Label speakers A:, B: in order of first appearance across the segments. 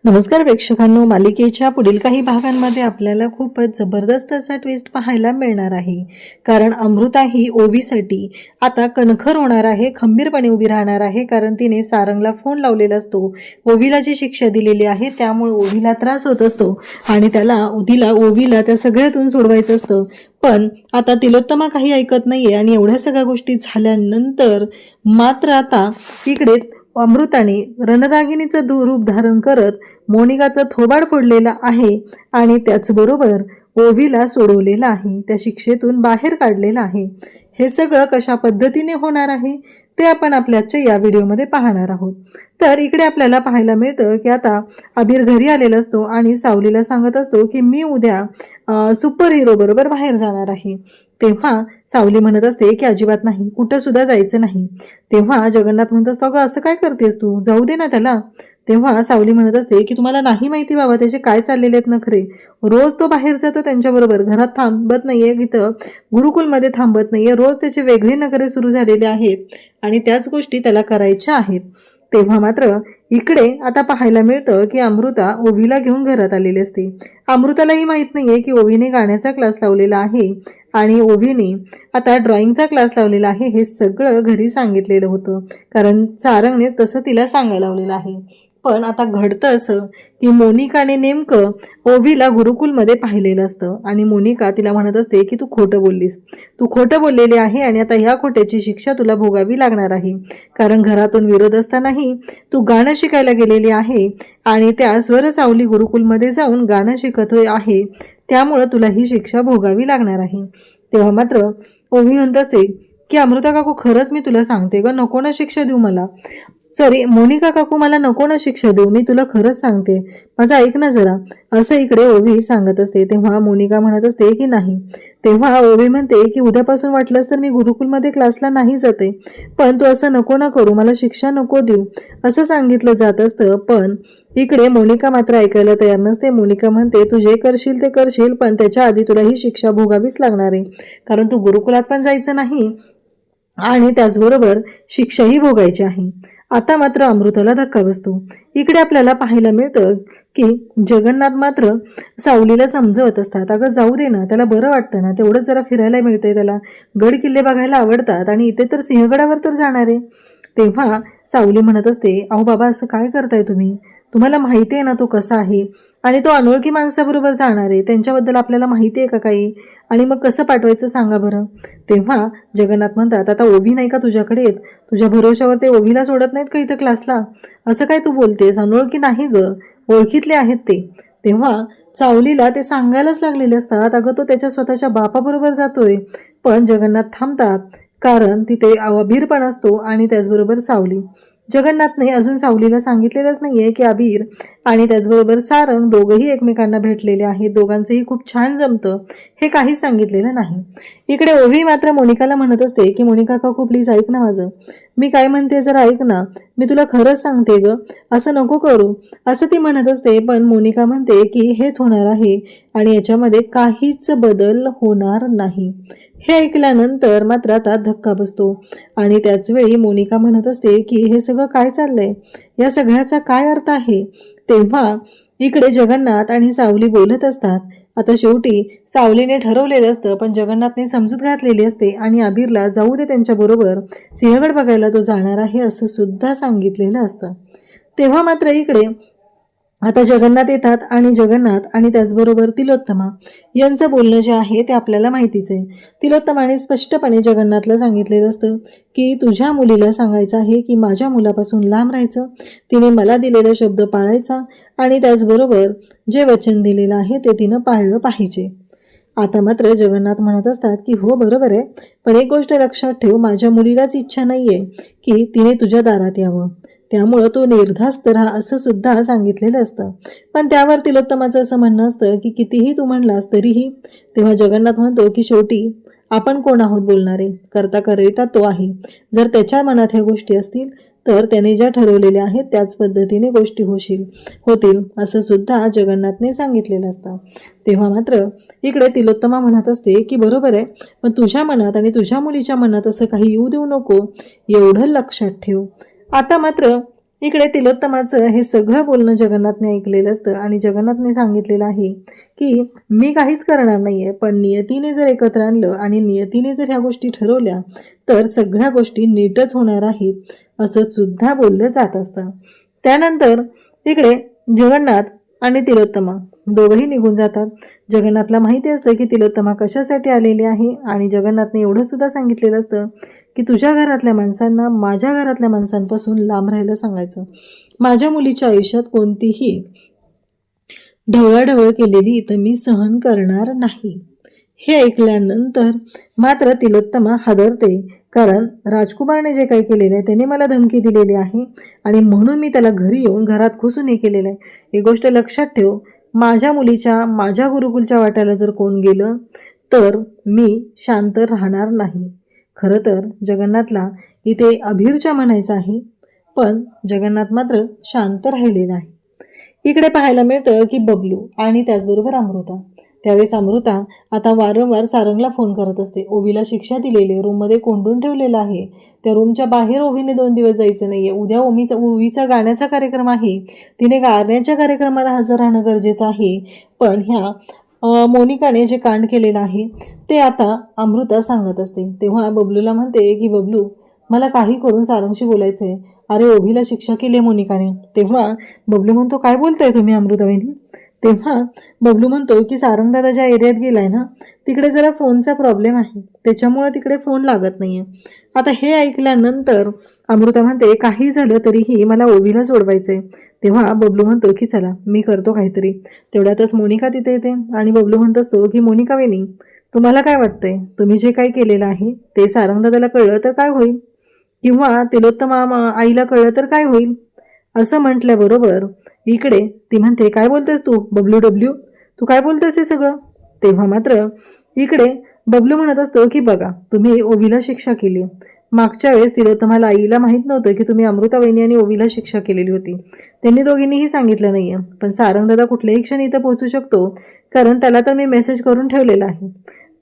A: नमस्कार प्रेक्षकांनो, मालिकेच्या पुढील काही भागांमध्ये आपल्याला खूपच जबरदस्त असा ट्विस्ट पाहायला मिळणार आहे. कारण अमृता ही ओवीसाठी आता कणखर होणार आहे, खंबीरपणे उभी राहणार आहे. कारण तिने सारंगला फोन लावलेला असतो, ओवीला जी शिक्षा दिलेली आहे त्यामुळे ओवीला त्रास होत असतो आणि तिला ओवीला त्या सगळ्यातून सोडवायचं असतं. पण आता तिलोत्तमा काही ऐकत नाहीये आणि एवढ्या सगळ्या गोष्टी झाल्यानंतर मात्र आता इकडे अमृताने रणरागिणीचं रूप धारण करत मोनिकाचं थोबाड फोडलेलं आहे आणि त्याचबरोबर ओवीला सोडवलेलं आहे, त्या शिक्षेतून बाहेर काढलेलं आहे. हे सगळं कशा पद्धतीने होणार आहे ते आपण आपल्याच्या या व्हिडिओमध्ये पाहणार आहोत. तर इकडे आपल्याला पाहायला मिळतं की आता अबीर घरी आलेला असतो आणि सावलीला सांगत असतो की मी उद्या सुपर हिरो बरोबर बाहेर जाणार आहे. तेव्हा सावली म्हणत असते की अजिबात नाही, कुठं सुद्धा जायचं नाही. तेव्हा जगन्नाथ म्हणत असतो, अगं असं काय करतेस तू, जाऊ दे ना त्याला. तेव्हा सावली म्हणत असते की तुम्हाला नाही माहिती बाबा त्याचे काय चाललेले आहेत नखरे. रोज तो बाहेर जातो त्यांच्याबरोबर, घरात थांबत नाहीये, इथं गुरुकुलमध्ये थांबत नाहीये. रोज त्याचे वेगळे नखरे सुरू झालेले आहेत आणि त्याच गोष्टी त्याला करायच्या आहेत. तेव्हा मात्र इकडे आता पाहायला मिळतं की अमृता ओवीला घेऊन घरात आलेली असते. अमृतालाही माहीत नाहीये की ओवीने गाण्याचा क्लास लावलेला आहे आणि ओवीने आता ड्रॉइंगचा क्लास लावलेला आहे. हे सगळं घरी सांगितलेलं होतं, कारण सारंगने तसं तिला सांगायला लावलेलं आहे. पण आता घडतं असं की मोनिकाने नेमकं ओवीला गुरुकुलमध्ये पाहिलेलं असतं आणि मोनिका तिला म्हणत असते की तू खोटं बोललीस, तू खोटं बोललेली आहे आणि आता ह्या खोट्याची शिक्षा तुला भोगावी लागणार आहे. कारण घरातून विरोध असतानाही तू गाणं शिकायला गेलेली आहे आणि त्या स्वर सावली गुरुकुलमध्ये जाऊन गाणं शिकत आहे, त्यामुळं तुला ही शिक्षा भोगावी लागणार आहे. तेव्हा मात्र ओवी म्हणत असे की अमृता काकू, खरंच मी तुला सांगते ग, नको ना शिक्षा देऊ मला. सॉरी मोनिका काकू, मला नको ना शिक्षा देऊ, मी तुला खरंच सांगते, माझं ऐक ना जरा, असं इकडे ओवी सांगत असते. तेव्हा मोनिका म्हणत असते की नाही. तेव्हा ओवी म्हणते की उद्यापासून वाटलंच तर मी गुरुकुलमध्ये क्लासला नाही जाते, पण तू असं नको ना करू, मला शिक्षा नको देऊ, असं सांगितलं जात असतं. पण इकडे मोनिका मात्र ऐकायला तयार नसते. मोनिका म्हणते तू जे करशील ते करशील, पण त्याच्या आधी तुला ही शिक्षा भोगावीच लागणार आहे. कारण तू गुरुकुलात पण जायचं नाही आणि त्याचबरोबर शिक्षाही भोगायची आहे. आता मात्र अमृताला धक्का बसतो. इकडे आपल्याला पाहायला मिळतं की जगन्नाथ मात्र सावलीला समजवत असतात, अगं जाऊ दे ना, त्याला बरं वाटतं ना, तेवढंच जरा फिरायला मिळतंय, त्याला गड किल्ले बघायला आवडतात आणि इथे तर सिंहगडावर तर जाणार आहे. तेव्हा सावली म्हणत असते, अहो बाबा असं काय करताय तुम्ही, तुम्हाला माहिती आहे ना तो कसा आहे आणि तो अनोळखी माणसाबरोबर जाणार आहे, त्यांच्याबद्दल आपल्याला माहिती आहे का काही, आणि मग कसं पाठवायचं सांगा बरं. तेव्हा जगन्नाथ म्हणतात, आता ओवी नाही का तुझ्याकडे येत, तुझ्या भरोशावर ते ओवीला सोडत नाहीत का इथं क्लासला, असं काय तू बोलतेस, अनोळखी नाही ग, ओळखीतले आहेत ते. तेव्हा सावलीला ते सांगायलाच लागलेले असतात, अगं तो त्याच्या स्वतःच्या बापाबरोबर जातोय. पण जगन्नाथ थांबतात, कारण तिथे अबीर पण असतो आणि त्याचबरोबर सावली. जगन्नाथने अजून सावलीला सांगितलेलंच नाहीये की अबीर आणि त्याचबरोबर सारंग दोघंही एकमेकांना भेटलेले आहेत, दोघांचंही खूप छान जमतं, हे काहीच सांगितलेलं नाही. इकडे ओवी मात्र मोनिकाला म्हणत असते की मोनिका काकू प्लीज ऐक ना माझं, मी काय म्हणते जरा ऐक ना, मी तुला खरंच सांगते ग, असं नको करू, असं ती म्हणत असते. पण मोनिका म्हणते की हेच होणार आहे आणि याच्यामध्ये काहीच बदल होणार नाही. हे ऐकल्यानंतर मात्र आता धक्का बसतो आणि त्याचवेळी मोनिका म्हणत असते की हे सगळं काय चाललंय, या सगळ्याचा काय अर्थ आहे. तेव्हा इकडे जगन्नाथ आणि सावली बोलत असतात. आता शेवटी सावलीने ठरवलेलं असतं, पण जगन्नाथने समजूत घातलेली असते आणि अबीरला जाऊ दे त्यांच्याबरोबर, सिंहगड बघायला तो जाणार आहे असं सुद्धा सांगितलेलं असतं. तेव्हा मात्र इकडे आता जगन्नाथ येतात आणि जगन्नाथ आणि त्याचबरोबर तिलोत्तमा यांचं बोलणं जे आहे ते आपल्याला माहितीच आहे. तिलोत्तमाने स्पष्टपणे जगन्नाथला सांगितलेलं असतं की तुझ्या मुलीला सांगायचं आहे की माझ्या मुलापासून लांब राहायचं, तिने मला दिलेला शब्द पाळायचा आणि त्याचबरोबर जे वचन दिलेलं आहे ते तिनं पाळलं पाहिजे. आता मात्र जगन्नाथ म्हणत असतात की हो बरोबर आहे, पण एक गोष्ट लक्षात ठेव, माझ्या मुलीलाच इच्छा नाहीये की तिने तुझ्या दारात यावं, त्यामुळं तो निर्धास्त राहा असं सुद्धा सांगितलेलं असतं. पण त्यावर तिलोत्तमाचं असं म्हणणं असतं की कितीही तू म्हणलास तरीही. तेव्हा जगन्नाथ म्हणतो की शेवटी आपण कोण आहोत बोलणारे, करता करता तो आहे, जर त्याच्या मनात ह्या गोष्टी असतील तर त्याने ज्या ठरवलेल्या आहेत त्याच पद्धतीने गोष्टी होतील असं सुद्धा जगन्नाथने सांगितलेलं असतं. तेव्हा मात्र इकडे तिलोत्तमा म्हणत असते की बरोबर आहे, पण तुझ्या मनात आणि तुझ्या मुलीच्या मनात असं काही येऊ देऊ नको, एवढं लक्षात ठेव. आता मात्र इकडे तिलोत्तमाचं हे सगळं बोलणं जगन्नाथने ऐकलेलं असतं आणि जगन्नाथने सांगितलेलं आहे की मी काहीच करणार नाहीये, पण नियतीने जर एकत्र आणलं आणि नियतीने जर ह्या गोष्टी ठरवल्या तर सगळ्या गोष्टी नीटच होणार आहेत असं सुद्धा बोललं जात असतं. त्यानंतर इकडे जगन्नाथ आणि तिलोत्तमा दोघंही निघून जातात. जगन्नाथला माहिती असतं की तिलोत्तमा कशासाठी आलेली आहे आणि जगन्नाथने एवढं सुद्धा सांगितलेलं असतं की तुझ्या घरातल्या माणसांना माझ्या घरातल्या माणसांपासून लांब राहायला सांगायचं. माझ्या मुलीच्या आयुष्यात कोणतीही ढवळाढवळ केलेली इथं मी सहन करणार नाही. हे ऐकल्यानंतर मात्र तिलोत्तमा हादरते, कारण राजकुमारने जे काही केलेलं आहे त्याने मला धमकी दिलेली आहे आणि म्हणून मी त्याला घरी येऊन घरात घुसून हे केलेलं आहे. ही गोष्ट लक्षात ठेव, माझ्या मुलीच्या माझ्या गुरुकुलच्या वाट्याला जर कोण गेलं तर मी शांत राहणार नाही. खरं तर जगन्नाथला इथे अभिरच्या म्हणायचं आहे, पण जगन्नाथ मात्र शांत राहिलेला आहे. इकडे पाहायला मिळतं की बबलू आणि त्याचबरोबर अमृता. त्यावेळेस अमृता आता वारंवार सारंगला फोन करत असते. ओवीला शिक्षा दिलेली, रूममध्ये कोंडून ठेवलेलं आहे, त्या रूमच्या बाहेर ओवीने 2 दिवस जायचं नाहीये. उद्या ओवीचा गाण्याचा कार्यक्रम आहे, तिने गाण्याच्या कार्यक्रमाला हजर राहणं गरजेचं आहे. पण ह्या मोनिकाने जे कांड केलेलं आहे ते आता अमृता सांगत असते. तेव्हा बबलूला म्हणते की बबलू, मला काही करून सारंगशी बोलायचं आहे. अरे ओवीला शिक्षा केली आहे मोनिकाने. तेव्हा बबलू म्हणतो, काय बोलताय तुम्ही अमृताबाईंनी? तेव्हा बबलू म्हणतो की सारंगदादा ज्या एरियात गेलाय ना तिकडे जरा फोनचा प्रॉब्लेम आहे, त्याच्यामुळे तिकडे फोन लागत नाहीये. आता हे ऐकल्यानंतर अमृता म्हणते, काही झालं तरीही मला ओवीला सोडवायचंय. तेव्हा बबलू म्हणतो की चला मी करतो काहीतरी. तेवढ्यातच मोनिका तिथे येते आणि बबलू म्हणत असतो की मोनिका वहिनी, तुम्हाला काय वाटतंय, तुम्ही जे काही केलेलं आहे ते सारंगदादाला कळलं तर काय होईल, किंवा तिलोत्तमा आईला कळलं तर काय होईल? असं म्हटल्याबरोबर इकडे ती म्हणते, काय बोलतेस तू बबलू डब्ल्यू, तू काय बोलतेस हे सगळं? तेव्हा मात्र इकडे बबलू म्हणत असतो की बघा, तुम्ही ओवीला शिक्षा केली. मागच्या वेळेस तिलोत्तमाला आईला माहीत नव्हतं की तुम्ही अमृता वहिनी आणि ओवीला शिक्षा केलेली होती. त्यांनी दोघींनीही सांगितलं नाहीये. पण सारंगदादा कुठल्याही क्षणी इथं पोहोचू शकतो, कारण त्याला तर मी मेसेज करून ठेवलेला आहे.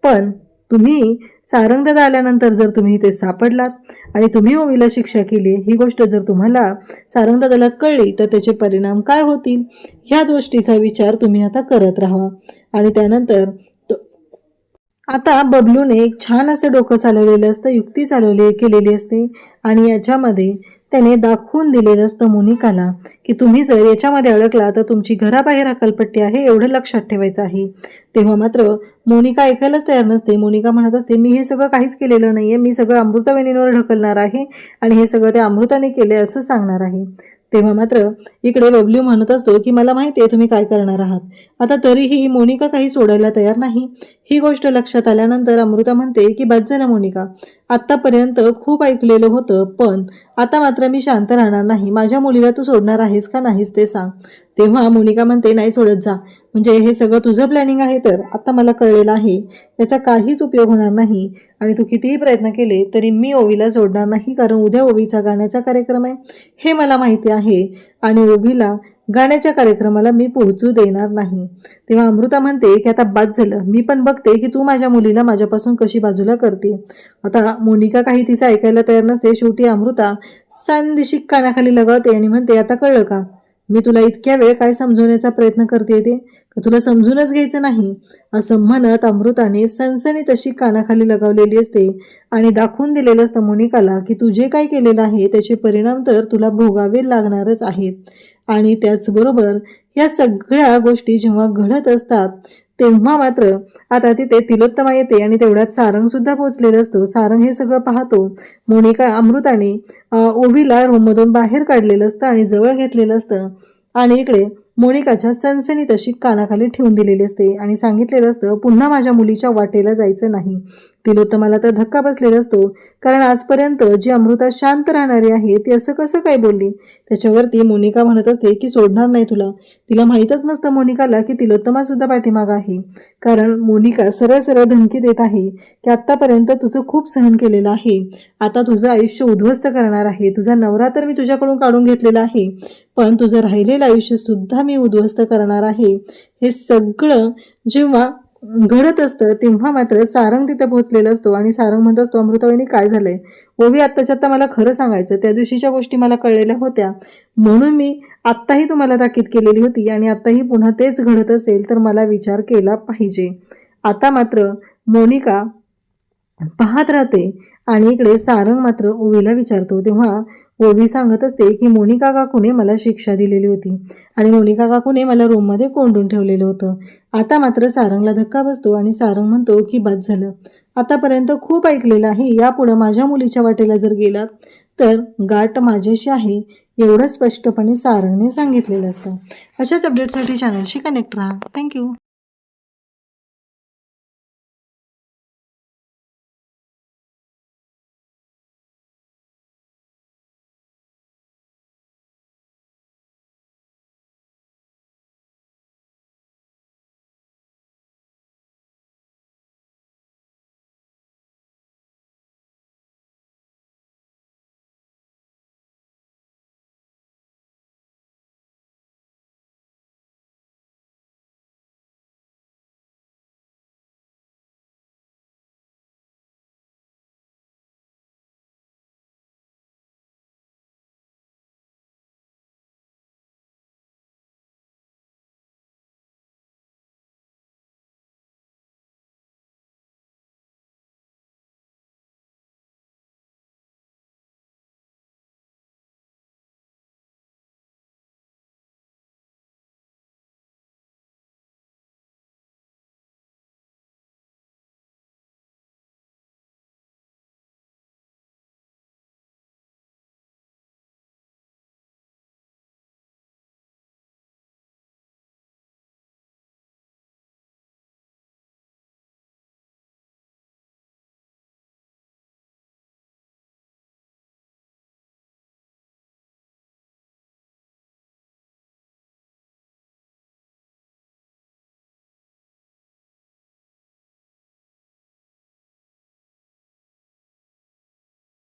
A: पण तुम्ही सारंगदादा आल्यानंतर जर तुम्ही इथे सापडलात आणि तुम्ही ओवीला शिक्षा केली, ही गोष्ट जर तुम्हाला सारंगदादाला कळली तर त्याचे परिणाम काय होतील, ह्या गोष्टीचा विचार तुम्ही आता करत राहा. आणि त्यानंतर आता बबलूने एक छान असं डोकं चालवलेलं असतं, युक्ती केलेली असते आणि याच्यामध्ये त्याने दाखवून दिलेलं असतं मोनिकाला की तुम्ही जर याच्यामध्ये अडकला तर तुमची घराबाहेर हकालपट्टी आहे, एवढं लक्षात ठेवायचं आहे. तेव्हा मात्र मोनिका ऐकायलाच तयार नसते. मोनिका म्हणत असते, मी हे सगळं काहीच केलेलं नाहीये, मी सगळं अमृता वहिनींवर ढकलणार आहे आणि हे सगळं त्या अमृताने केले असं सांगणार आहे. तेव्हा मात्र इकडे बबलू म्हणत असतो की मला माहिती आहे तुम्ही काय करणार आहात. आता तरीही मोनिका काही सोडायला तयार नाही. ही गोष्ट लक्षात आल्यानंतर अमृता म्हणते की बस झालं मोनिका, आत्तापर्यंत खूप ऐकलेलं होतं, पण आता मात्र मी शांत राहणार नाही. माझ्या मुलीला तू सोडणार आहेस का नाहीस ते सांग. तेव्हा मोनिका म्हणते, नाही सोडत जा. म्हणजे हे सगळं तुझं प्लॅनिंग आहे तर आता मला कळलेलं आहे, याचा काहीच उपयोग होणार नाही आणि तू कितीही प्रयत्न केले तरी मी ओवीला सोडणार नाही, कारण उद्या ओवीचा गाण्याचा कार्यक्रम आहे हे मला माहिती आहे आणि ओवीला गाण्याच्या कार्यक्रमाला मी पोहोचू देणार नाही. तेव्हा अमृता म्हणते की आता बाद झालं, मी पण बघते की तू माझ्या मुलीला माझ्यापासून कशी बाजूला करते. आता मोनिका काही तिचं ऐकायला तयार नसते. शेवटी अमृता सांदिशी कानाखाली लगावते आणि म्हणते, आता कळलं का, मी तुला इतक्या वेळ काय समजवण्याचा प्रयत्न करते ते, का तुला समजूनच घ्यायचं नाही? असं म्हणत अमृताने सनसनी तशी कानाखाली लगावलेली असते आणि दाखवून दिलेलं असतं मोनिकाला की तू जे काय केलेलं आहे त्याचे परिणाम तर तुला भोगावे लागणारच आहेत. आणि त्याचबरोबर या सगळ्या गोष्टी जेव्हा घडत असतात तेव्हा मात्र आता तिथे तिलोत्तमा येते आणि तेवढ्यात सारंग सुद्धा पोहोचलेला असतो. सारंग हे सगळं पाहतो. मोनिका अमृताने ओवीला रूममधून बाहेर काढलेलं असतं आणि जवळ घेतलेलं असतं आणि इकडे मोनिकाच्या सनसनी तशी कानाखाली ठेवून दिलेली असते आणि सांगितलेलं असतं, पुन्हा माझ्या मुलीच्या वाटेला जायचं नाही. तिलोत्तमाला तर धक्का बसलेला असतो, कारण आजपर्यंत जी अमृता शांत राहणारी आहे ती असं कसं काय बोलली. त्याच्यावरती मोनिका म्हणत असते की सोडणार नाही तुला. तिला माहीतच नसतं मोनिकाला की तिलोत्तमा सुद्धा पाठीमागं आहे, कारण मोनिका सरळ सरळ धमकी देत आहे की आत्तापर्यंत तुझं खूप सहन केलेलं आहे, आता तुझं आयुष्य उद्ध्वस्त करणार आहे. तुझा नवरा तर मी तुझ्याकडून काढून घेतलेला आहे, पण तुझं राहिलेलं आयुष्य सुद्धा मी उद्ध्वस्त करणार आहे. हे सगळं जेव्हा घडत असतं तेव्हा मात्र सारंग तिथे पोहोचलेला असतो आणि सारंग म्हणत असतो, अमृतावहिनी काय झालंय? ओवी, आत्ताच्या आत्ता मला खरं सांगायचं, त्या दिवशीच्या गोष्टी मला कळलेल्या होत्या म्हणून मी आत्ताही तुम्हाला ताकीद केलेली होती आणि आत्ताही पुन्हा तेच घडत असेल तर मला विचार केला पाहिजे. आता मात्र मोनिका पाहत राहते आणि इकडे सारंग मात्र ओवीला विचारतो. तेव्हा ओवी सांगत असते की मोनिका काकूने मला शिक्षा दिलेली होती आणि मोनिका काकूने मला रूममध्ये कोंडून ठेवलेलं होतं. आता मात्र सारंगला धक्का बसतो आणि सारंग म्हणतो की बस झालं, आतापर्यंत खूप ऐकलेलं आहे, यापुढं माझ्या मुलीच्या वाटेला जर गेलात तर गाठ माझ्याशी आहे, एवढं स्पष्टपणे सारंगने सांगितलेलं असतं. अशाच अपडेटसाठी चॅनलशी कनेक्ट राहा. थँक्यू.